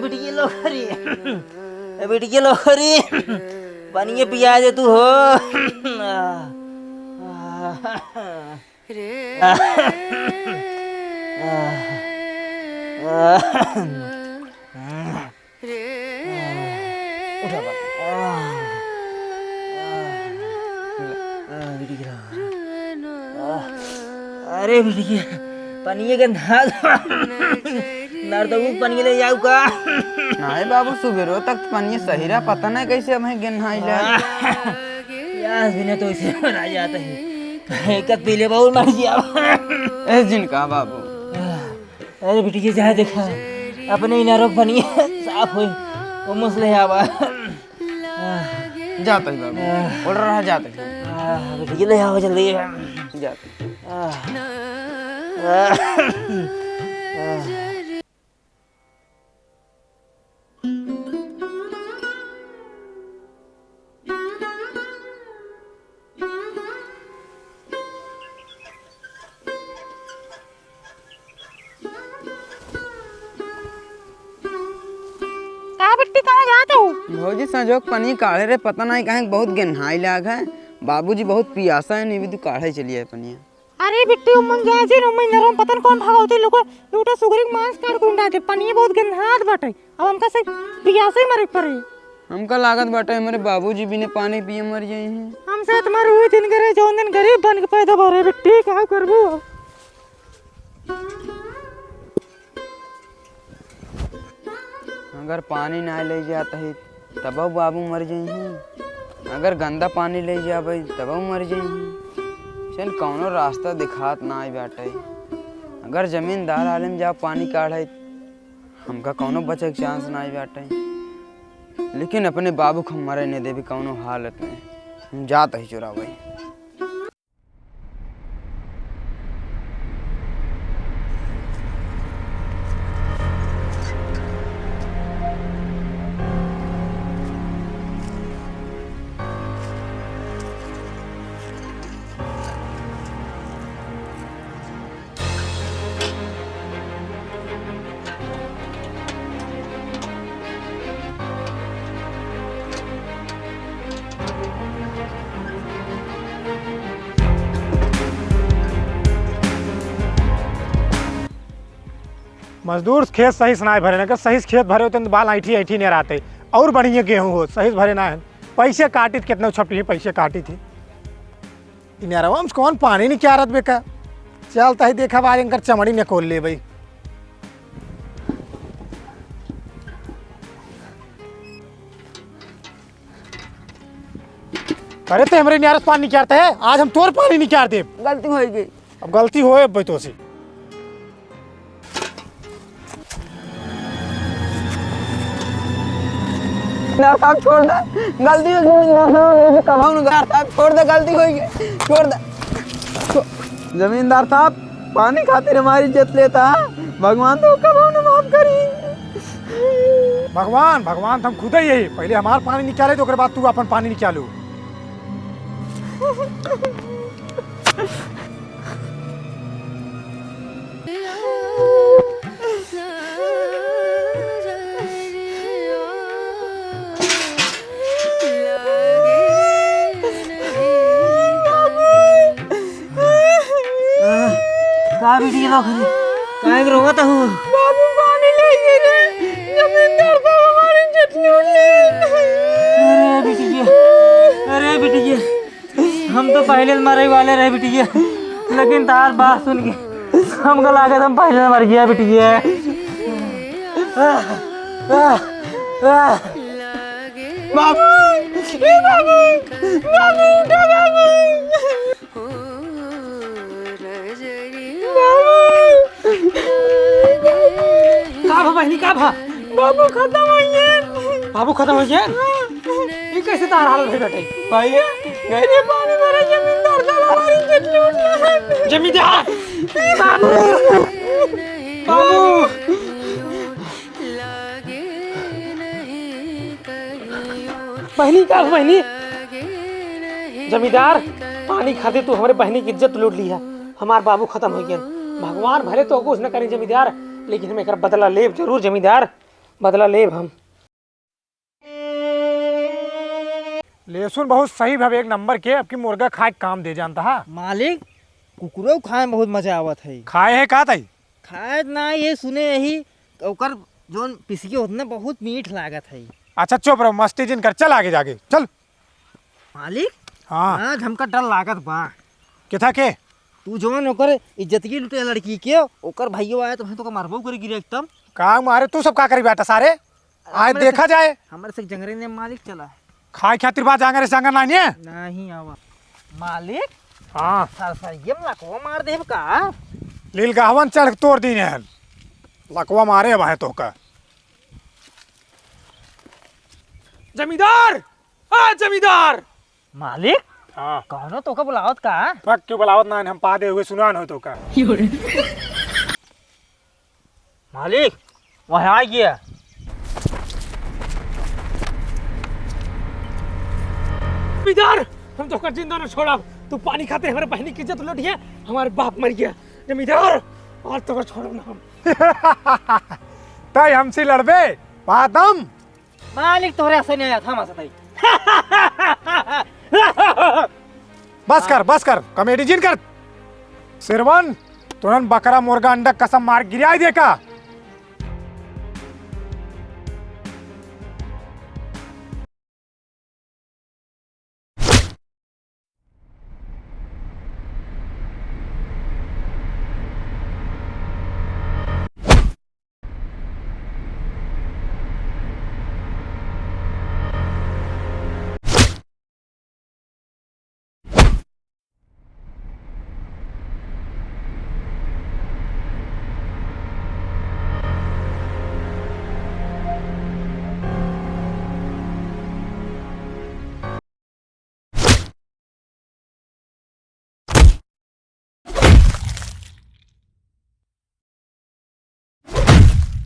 बिटिया लोहरी, बिटिया लोहरी, पानी पिया दे तू हो। अरे बिटिया पानी के नर तो पानी ले जाऊ का नहीं बाबू सुबेरो तक पानी सही रहा, पता नहीं कैसे हमें गिनहाई ले यार बिना तो इसे बना जाता है कब पीले बहुत मर गया इस दिन का बाबू। अरे बिटिया जहाँ देखा अपने नरक पानी साफ हो वो मसले आवा जाता है बाबू, उड़ रहा जाता है बिटिया ले आओ जल्दी जाता। भौजी संजोग पनी काढ़े रे, पता नहीं कहीं बहुत गहनाई लाग है। बाबूजी बहुत पियासा है, नहीं भी तू काढ़े चलिए पनिया। अरे बिट्टी उमंग जाजे नो मैं नरम पतन कौन भागवते लोग लूटा सुगरी मांस काट कुंडा दे पनिया बहुत गंधात बाटे। अब हमका से पियासे मरे पड़े। हमका लागत बाटे हमारे बाबूजी बिना पानी पिए मर जाए हैं। हमसे तुम्हारे हुए दिन करे जो दिन गरीब बन के पैदा भरे बिट्टी क्या करबू। अगर पानी ना ले जाता है तब बाबू मर जाए हैं, अगर गंदा पानी ले जाबे तब मर जाए हैं। चल कौनो रास्ता दिखात ना आई बाटे। अगर जमींदार आलम जा पानी काढ़े हमका कौनो बचे के चांस ना आई बाटे, लेकिन अपने बाबू को मरे नहीं देवी कौनो हालत में जात ही चुरावे। मजदूर खेत सही से ना भरे, अगर सही से खेत भरे होते तो बाल ऐठी ऐठी नहीं रहते और बढ़िया गेहूँ हो। सही से भरे ना है, पैसे काटी कितने छपटी पैसे काटी थी हम कौन पानी नहीं क्या रत बेका चलता ही देखा बाज इनकर चमड़ी में खोल ले भाई। अरे तो हमारे नियारस पानी निकालता है, आज हम तोर पानी निकाल दे। गलती हो गई, अब गलती हो भाई तो सी साहब छोड़ दे, गलती हो गई साहब छोड़ दे, गलती हो गई छोड़ दे। जमींदार साहब पानी खातिर हमारी इज्जत लेता है, भगवान तो कब न माफ करी। भगवान भगवान हम खुद ही यही पहले हमारा पानी निकाले तो बाद तू अपन पानी निकालो। का बिटिया लोग काहे के रोवत हूँ? बाबू पानी ले रे, जमींदार साहब हमारी इज्जत लूट ले। अरे बिटिया हम तो पहले मरे वाले रहे बिटिया, लेकिन तार बात सुन के हमको लागत हम पहले मर गया बिटिया। बाबू बाबू बाबू उठा बाबू का बहनी का भा बाबू खत्म हो गए। बाबू खत्म हो गया? ये कैसे तार हालत है बेटे? भाई गए पानी भरे, जमींदार साहब हमारी इज्जत लूट ले। जमींदार बाबू बाबू बहनी का बहनी जमींदार पानी खाते तू हमारे बहनी की इज्जत लूट ली है, हमार बाबू खत्म हो गया। भगवान भले तो कुछ न करें जमींदार, लेकिन हम एक बदला लेब जरूर जमींदार, बदला लेब हम। लहसुन बहुत सही भावे एक नंबर के, अब की मुर्गा खाए के काम दे जानता है। मालिक कुकुरो खाए में बहुत मजा आवत है। खाए है का तई? खाए ना ये सुने यही ओकर जोन पिसिए होत ना बहुत मीठ लागत है। अच्छा चुप रहो, मस्ती जिन कर, चल आगे जाके चल। मालिक हाँ आज हमका डर लागत बा। किथा के? तू जोन ओकर इज्जतगी लुटे लड़की के, ओकर भाइयों आए तो हम तो मारबो करी गिरे एकदम। का मारे तू सब का करी बेटा सारे? आज देखा जाए हमारे से जंगरे ने मालिक चला खाए खातिर बात जांगर से जांगर नहीं है। नहीं आवा मालिक। हाँ सरसरिये में लकवा मार देब का? लील गहवन चढ़ तोड़ दी है, लकवा मारे अब है तो का। जमींदार आ जमींदार। मालिक हाँ कौनो तो का बुलावत का? पक क्यों बुलावत ना, हम पा दे हुए सुना न हो तो का। मालिक वहाँ आ गया। जमींदार हम तो कर जिंदा न छोड़ा, तू पानी खाते हमारे बहनी की इज्जत लूटी है, हमारे बाप मर गया। जमींदार आज तो कर छोड़ो ना हम। तय हमसे लड़बे पादम। मालिक तोहरे ऐसा नहीं आया था हमारे बस कर कॉमेडी जिन कर। सिरवन तुरंत बकरा मुर्गा अंडा कसम मार गिराई दे का।